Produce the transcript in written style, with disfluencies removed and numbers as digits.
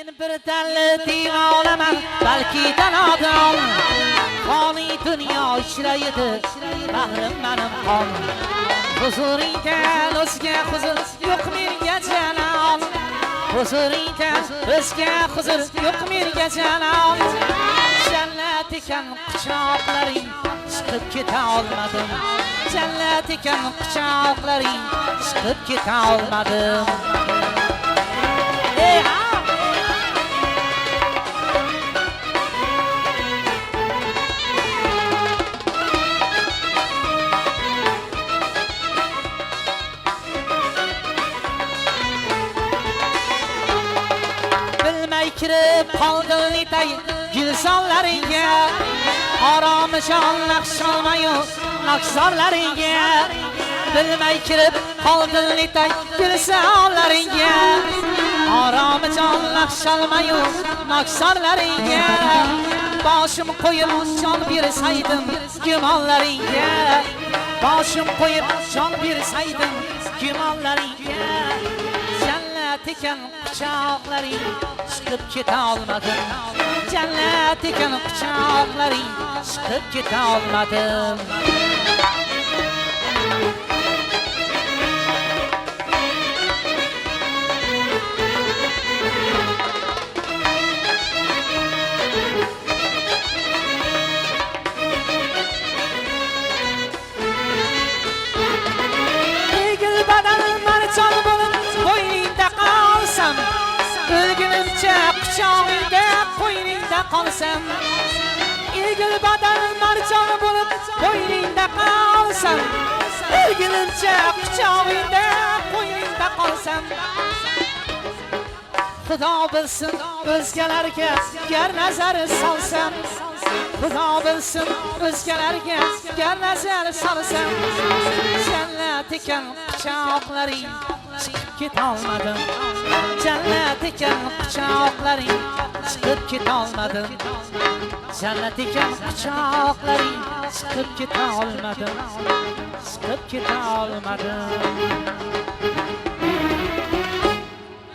Men bir dalli divonaman, balki danodon. Qoni dunyo ishraydi, bag'rim mening qon. Huzuringdan o'zga huzur yo'q menga janon. Huzuringdan o'zga huzur yo'q menga janon. Jannat ekan quchoqlaring, chiqib keta olmadim. Jannat ekan quchoqlaring, chiqib keta olmadim. Kirib qoldim nitay gulzorlaringga, oromishon naqsholmayu naqshorlaringga. Bilmay kirib qoldim nitay gulzorlaringga, oromishon naqsholmayu naqshorlaringga. Boshim qo'yib jon bersaydim gumonlaringga, boshim qo'yib jon bersaydim gumonlaringga. Jannat ekan quchoqlaring, chiqib keta olmadim. Jannat ekan quchoqlaring, chiqib keta olmadim. Egil badal marjon bo'lib qo'yningda qolsam, o'lgunimcha quchog'ingda qo'yningda qolsam. Egil badal marjon bo'lib qo'yningda qolsam, o'lgunimcha quchog'ingda qo'yningda qolsam. Xudo bilsin o'zgalarga gar nazar solsam, Xudo bilsin o'zgalarga gar nazar solsam. Jannat ekan quchoqlaring, chiqib keta olmadim. Jannat ekan quchoqlaring, chiqib keta olmadim. Jannat ekan quchoqlaring, chiqib keta olmadim. Chiqib keta olmadim.